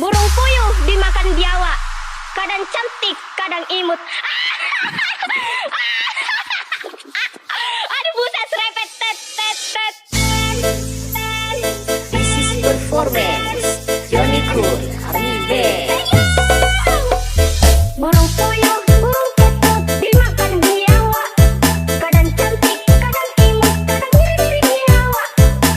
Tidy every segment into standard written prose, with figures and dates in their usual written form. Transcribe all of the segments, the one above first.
Burung puyuh dimakan biawak, kadang cantik, kadang imut. Aduh buset, serepet, tet, tet, tet. This is performance Johnny Cool Army Band. Burung puyuh, burung ketut dimakan biawak, kadang cantik, kadang imut, kadang ngiri-ngiri biawak,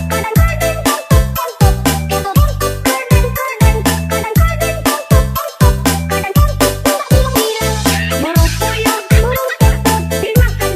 kadang kadang tongkok-tongkok, ketut tongkok kadang-kadang, kadang-kadang tongkok-tongkok, kadang tongkok tidak bilang. Burung puyuh, burung ketut dimakan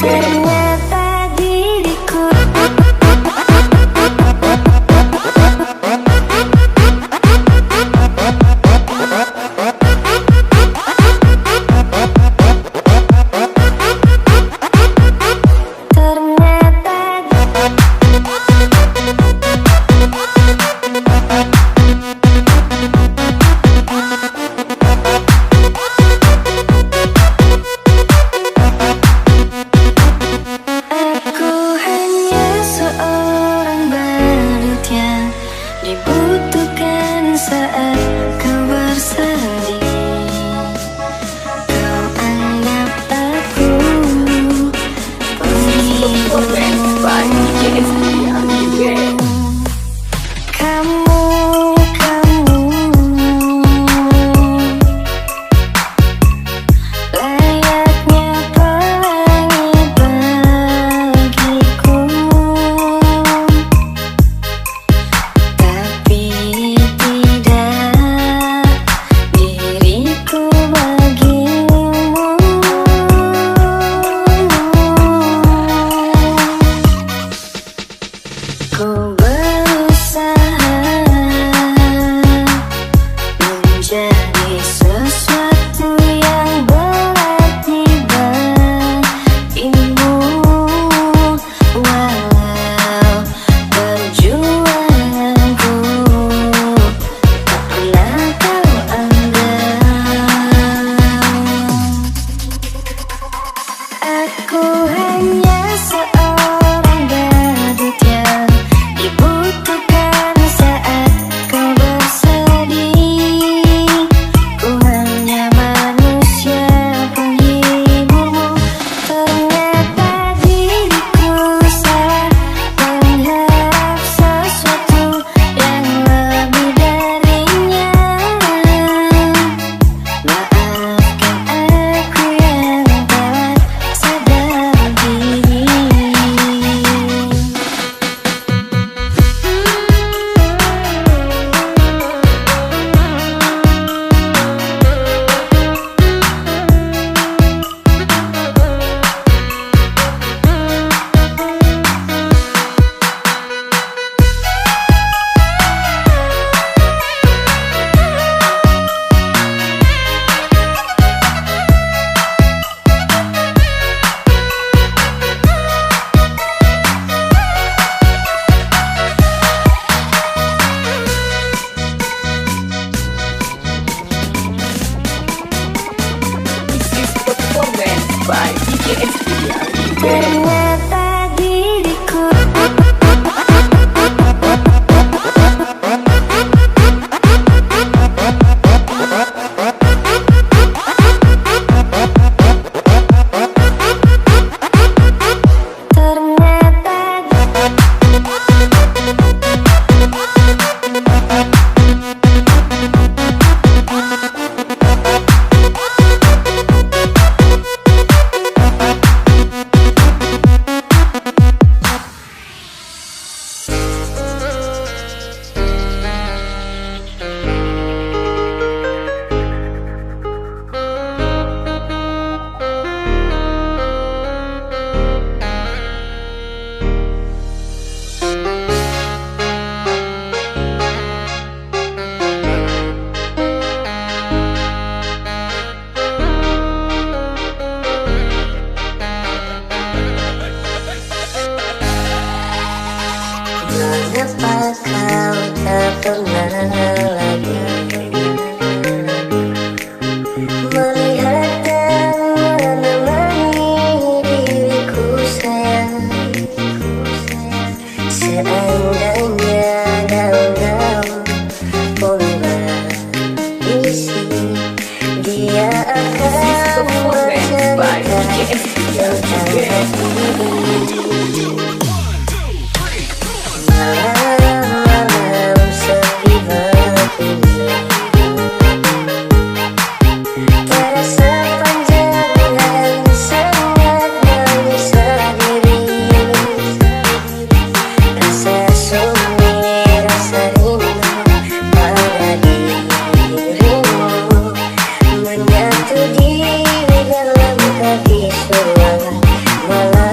Ternyata diriku dibutuhkan saat kau bersanding. Kau anggap aku Kamu layaknya pelangi bagiku. Tapi tidak diriku bagimu. Ku berusaha menjadi sesuatu yang berarti bagimu, walau perjuanganku tak pernah kau anggap. Aku hanya seorang badut yang dibutuhkan saat kau bersedih. Ku hanya manusia penghiburmu. Ternyata diriku salah mengharap sesuatu yang lebih darinya. Maafkan aku yang tak sadar diri. Ternyata diriku mengapa kau tak pernah lagi melihat dan menemani diriku sayang. Seandainya daun-daun pun berisi, dia akan bercerita tentang hati. Malam-malam sepi begini terasa panjang dan sangat menyiksa diri. Rasa sunyi, rasa rindu pada dirimu menyatu di dalam hati suara malam.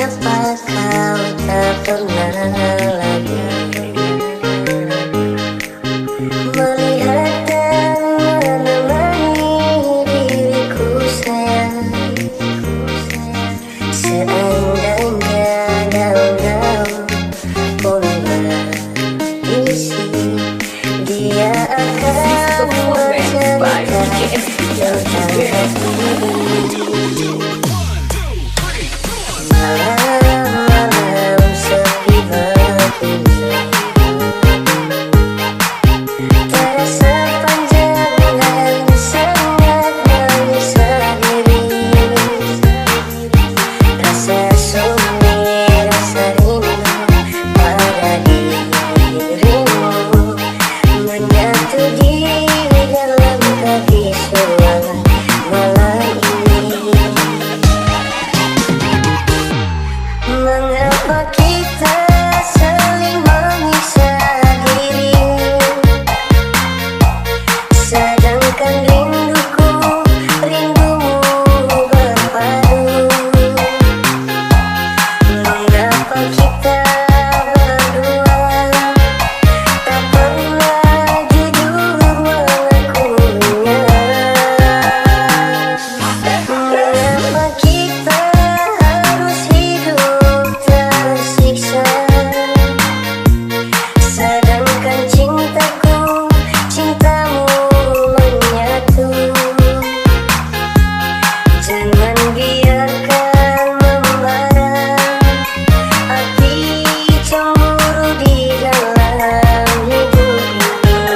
Mengapa kau tak pernah lagi melihat dan menemani diriku sayang? Seandainya daun-daun pun berisi, dia akan bercerita tentang hati. Malam-malam sepi begini terasa panjang dan sangat menyiksa diri. Rasa sunyi, rasa rindu pada dirimu menyatu di dalam kebisuan malam ini. Mengapa kita saling menyiksa diri, sedangkan rinduku, rindumu berpadu? Mengapa kita berdua tak pernah jujur mengakuinya? Mengapa kita harus hidup tersiksa, sedangkan cintaku, cintamu menyatu? Jangan biarkan membara hati cemburu di dalam hidup ini.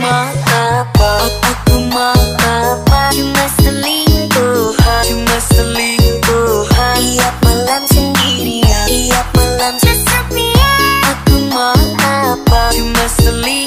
mau apa? Aku mau apa? Cuma selingkuhan, cuma selingkuhan. Tiap malam sendirian, tiap malam kesepian. Aku mau apa? Cuma selingkuhan.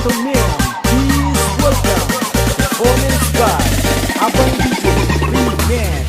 gentlemen, please welcome performance by Abang DJ Remix.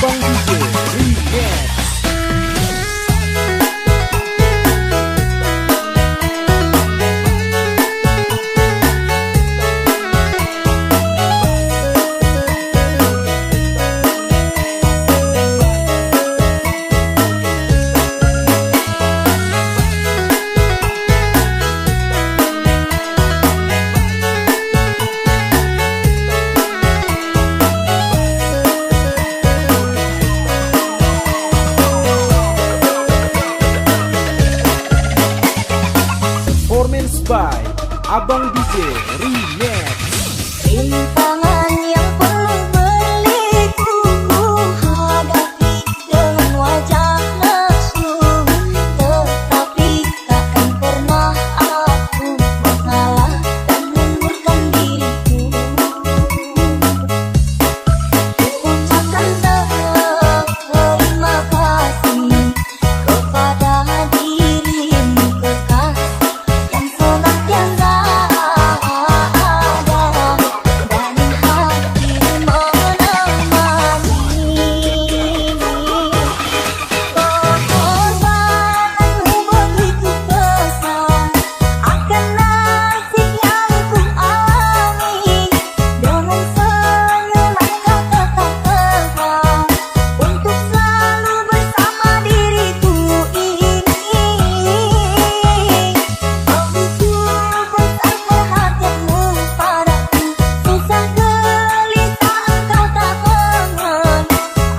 Abang DJ Remix. Performance by Abang DJ Remix. Rintangan yang perlu berliku ku hadapi dengan wajah lesu, tetapi takkan pernah aku mengalah dan mundurkan diriku. Ucapkan terima kasih kepada dirimu kekasih yang senantiasa ada dan hadir menemani. Pengorbananmu begitu besar akan nasib yang ku alami. Dengan senyuman kau tetap tegar untuk selalu bersama diriku ini. Begitu besar perhatianmu padaku, susah gelisah engkau tak mengenal.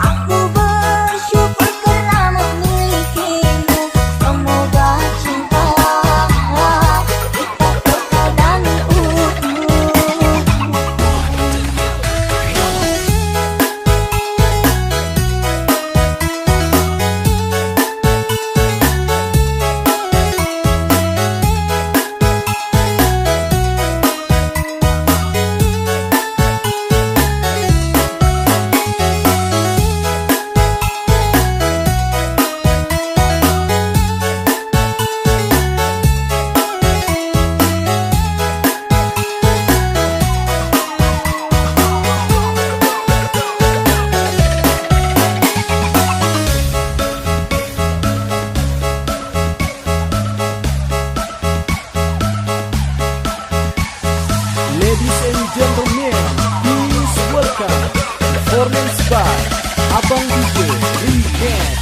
Aku bersyukur karena memilikimu. Semoga cinta kita kekal dan utuh. Ladies and gentlemen, please welcome performance by Abang DJ Remix.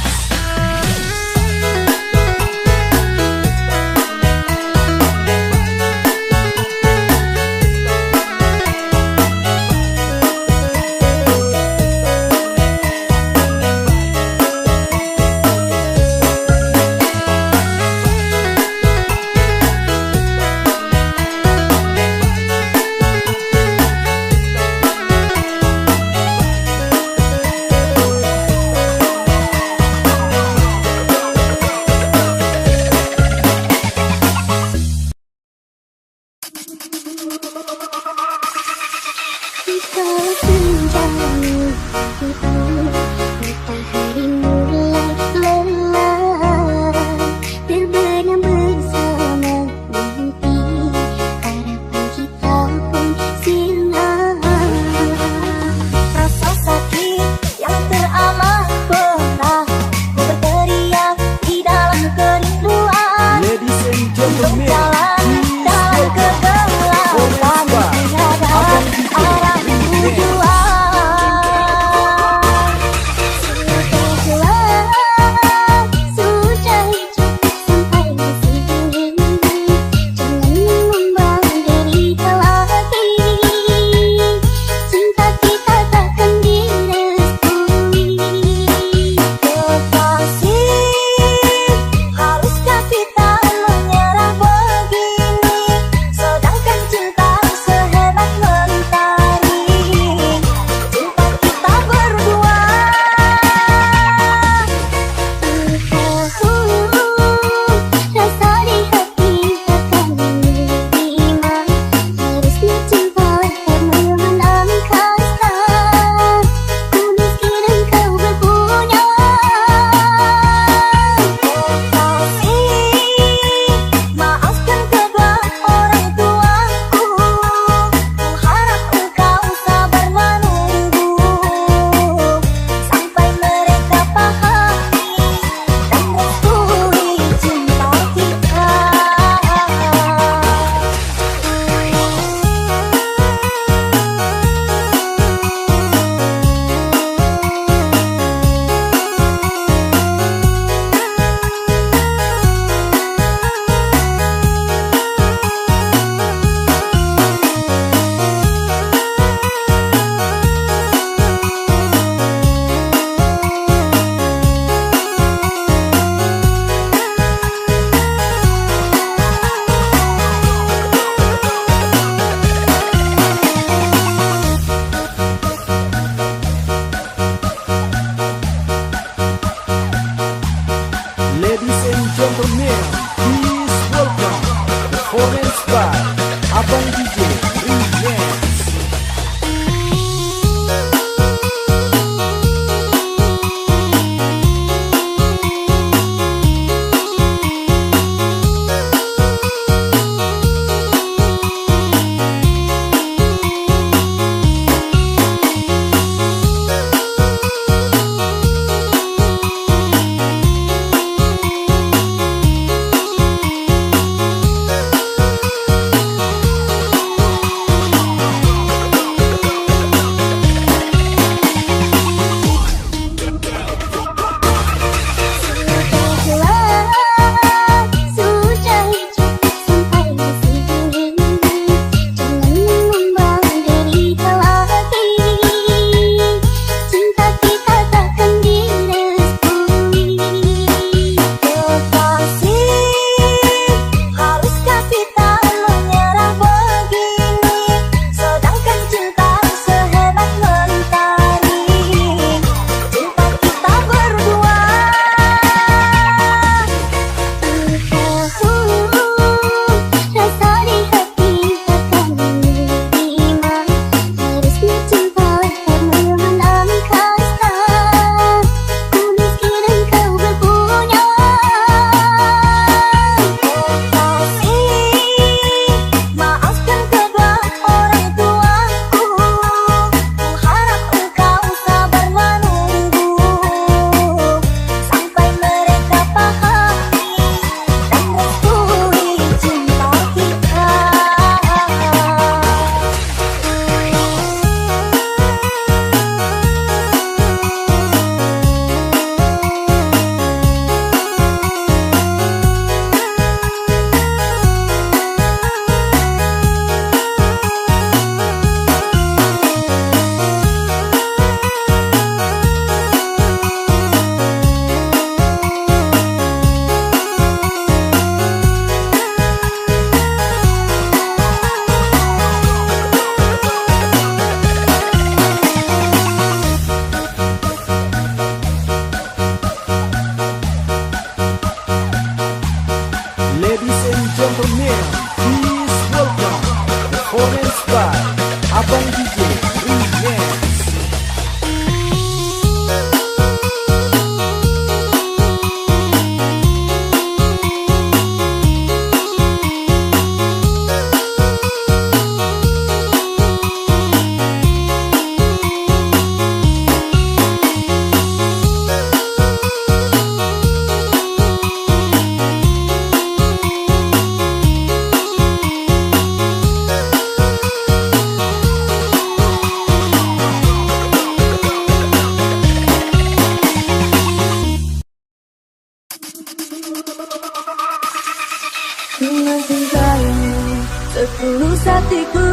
hatiku,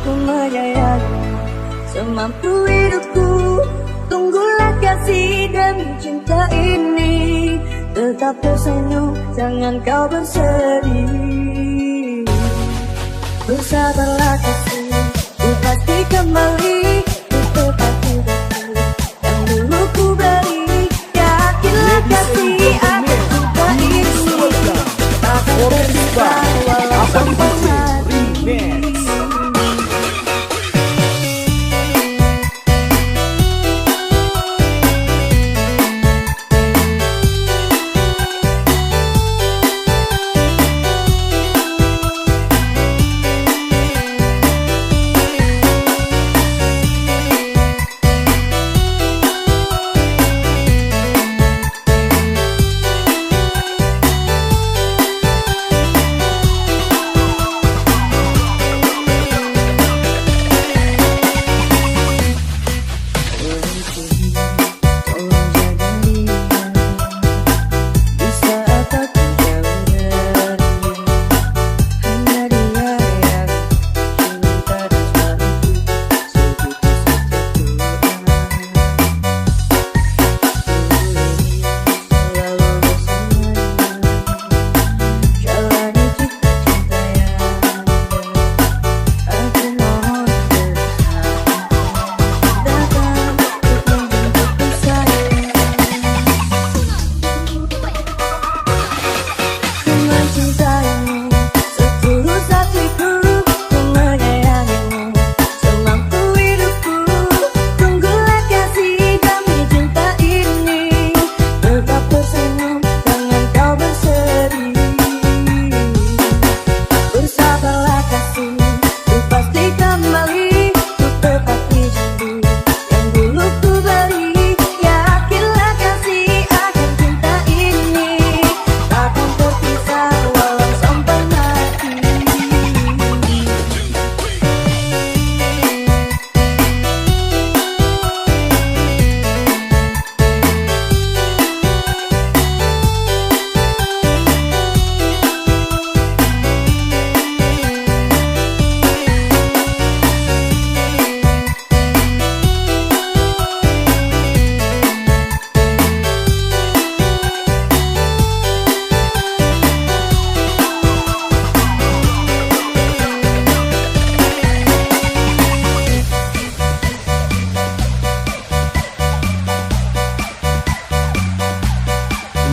ku menyayangi semampu hidupku. Tunggulah kasih demi cinta ini, tetap tersenyum, jangan kau bersedih. Bersabarlah kasih, ku pasti kembali, ku tepati janji yang dulu ku beri. Yakinlah kasih akan cinta ini, takkan terpisah walau sampai mati.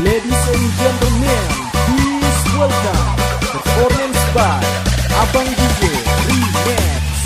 Ladies and gentlemen, please welcome performance by Abang DJ Remix.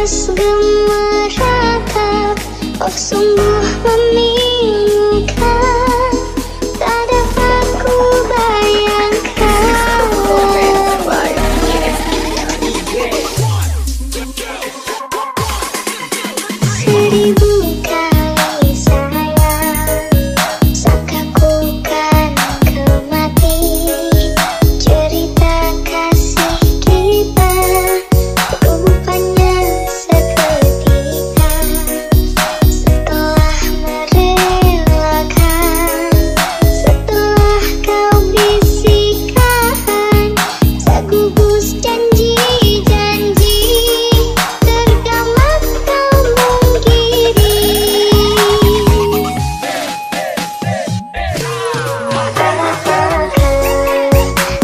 panas gemerlap, oh sungguh memilukan, tak dapat ku bayangkan. Seribu kali sayang, sangka ku kan kau mati. Cerita kasih kita rupanya seketika. Setelah merelakan, setelah kau bisikan, segugus janji-janji, tergamak kau mungkiri. Apakah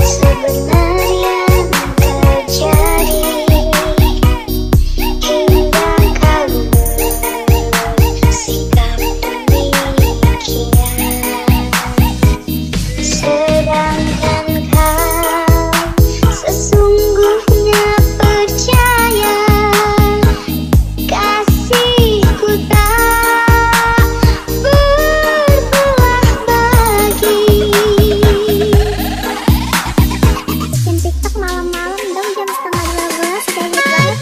sebenarnya terjadi hingga kau bersikap demikian? Sedangkan kau sesungguhnya percaya kasihku tak berbelah bagi. Bikin TikTok malam-malam dong jam setengah 12, kayak banget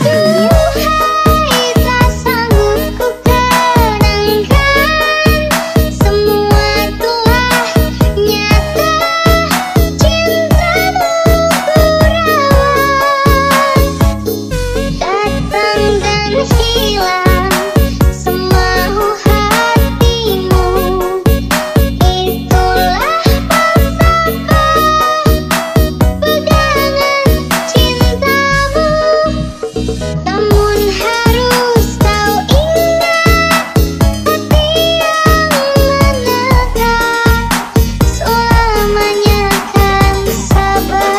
Hai, tak sanggup ku kenangkan, semua telah nyata, cintamu ku rawat, datang dan hilang semau hatimu, itulah pegangan cintamu. Namun harus kau ingat, hati yang menegak selamanya kan sabar.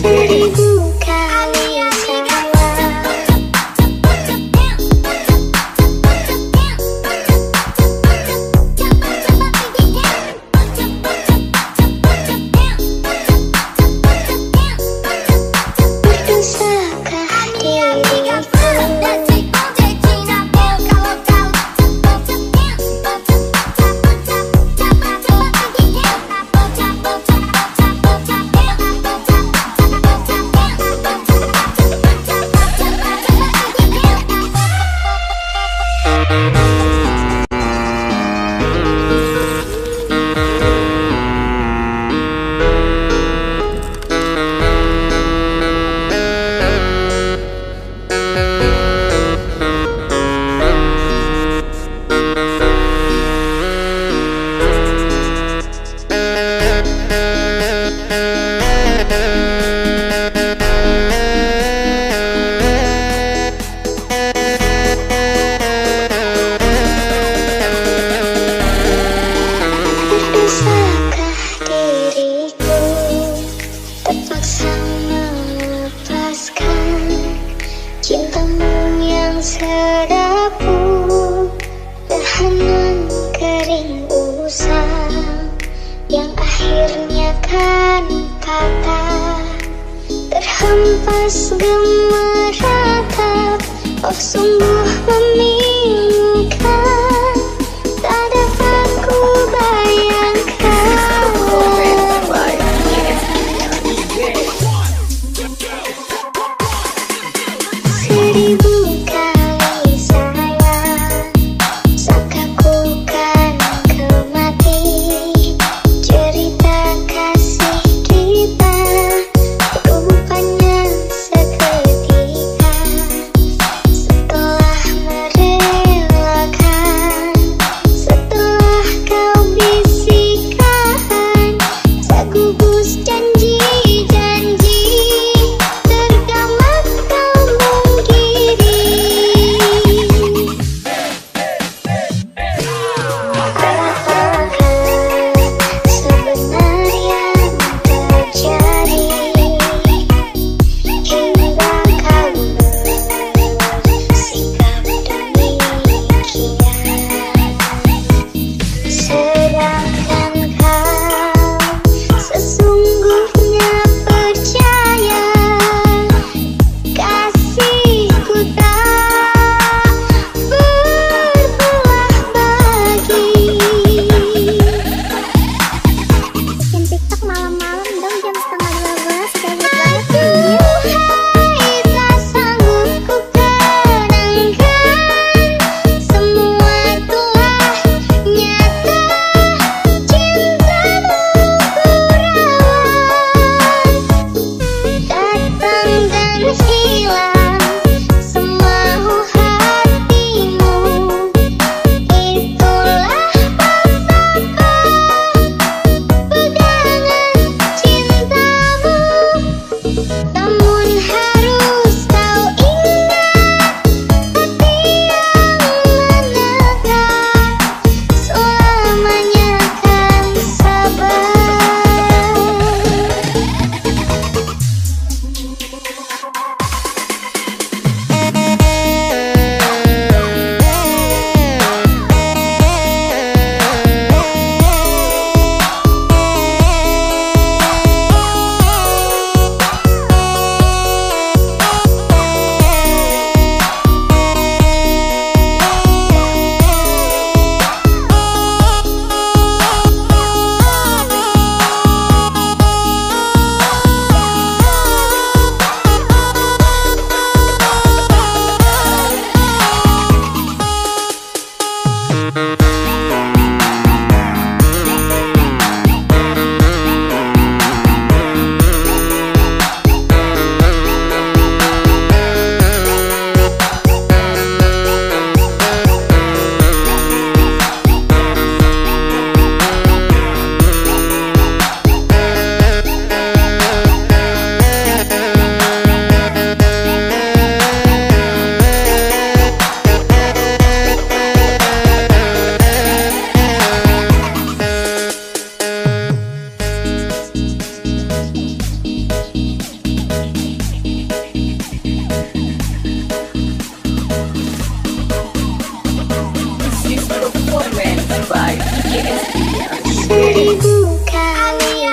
Seribu kali berdosakah diriku? akhirnya kan patah, terhempas gemeratap. Oh sungguh memilukan, tak dapat ku bayangkan. Seribu kali sayang, sangka ku kan kau mati. Cerita kasih kita rupanya seketika. Setelah merelakan, setelah kau bisikan, segugus janji-janji, tergamak kau mungkiri. Apakah sebenarnya terjadi hingga kau bersikap demikian? Sedangkan kau sesungguhnya percaya kasihku tak berbelah bagi. Bikin TikTok malam-malam dong jam 11:30 gabut banget anjir. Hai tak sanggup ku kenangkan, semua telah nyata. Cintamu ku rawat, datang dan hilang semau hatimu. Itulah falsafah pegangan cintamu. Namun harus kau ingat, hati yang menegak selamanya kan sabar. Seribu kali berdosakah diriku?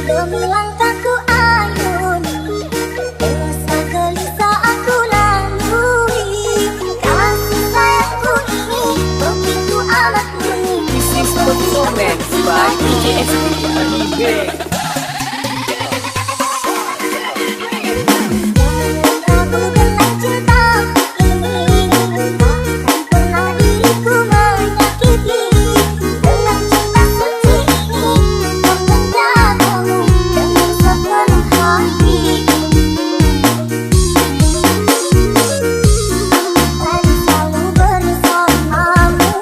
Gemilang tak ku ayuni, rasa gelisah aku lalui. Kasih sayangku ini begitu amat murni. This is performance by DJ SPP Remix. Aku tentang cinta ini, takkan pernah diriku menyakiti. Tentang cinta suci ini, mengendamu dengan sepenuh hati. Lagi selalu bersamamu.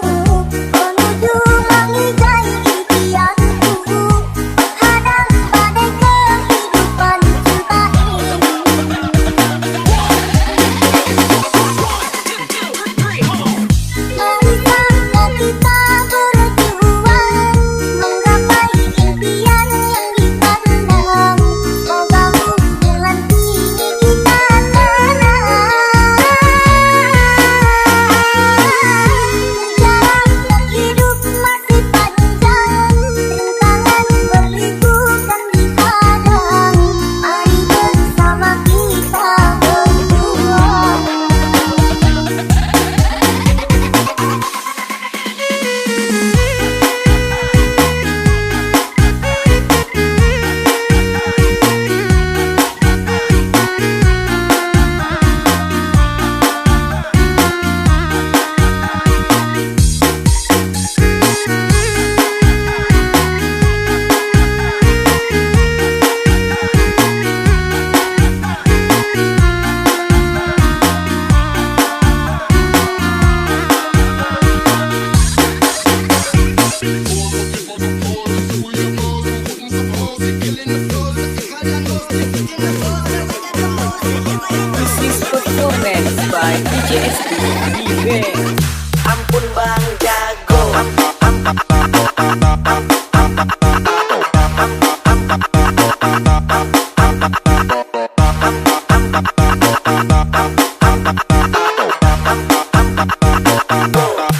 bang jago.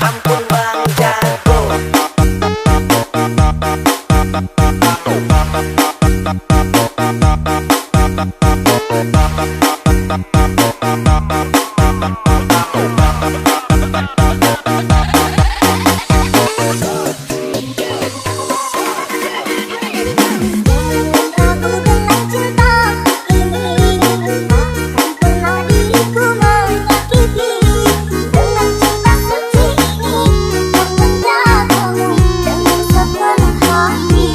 Ampun bang jago. Aku dengan cinta ini tak pernah diriku menyakiti. Dengan cinta suci ini tak menjagamu dengan sepenuh hati.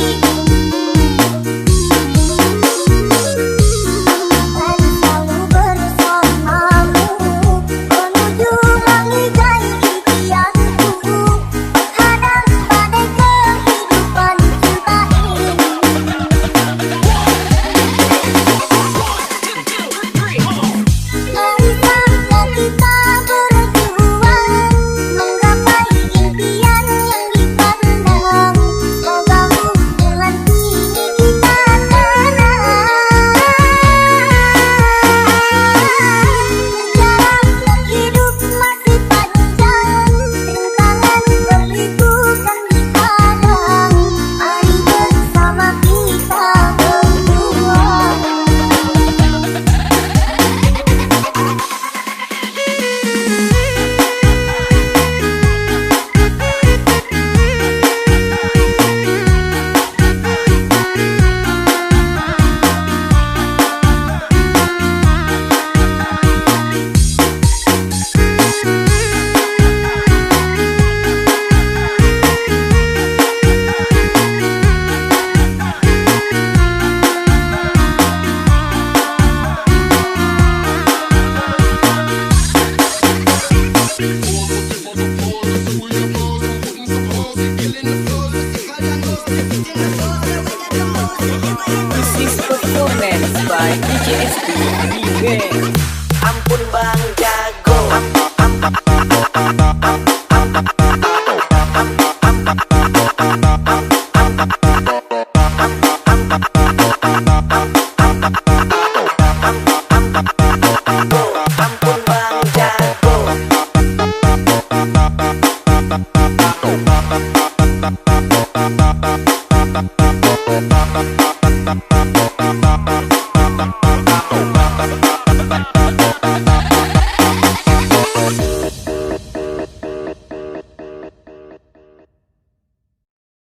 Dan selalu bersamamu menuju langit dan impianku. Menghadang badai kehidupan cinta ini. Marilah kita berjuang menggapai impian yang dipandang. Semoga hubungan ini kita tenang. Perjalanan hidup masih panjang, rintangan berliku kan dihadang. Mari bersama kita berjuang. This is performance by DJ SP Remix. Ampun bang jago. Ampun bang jago.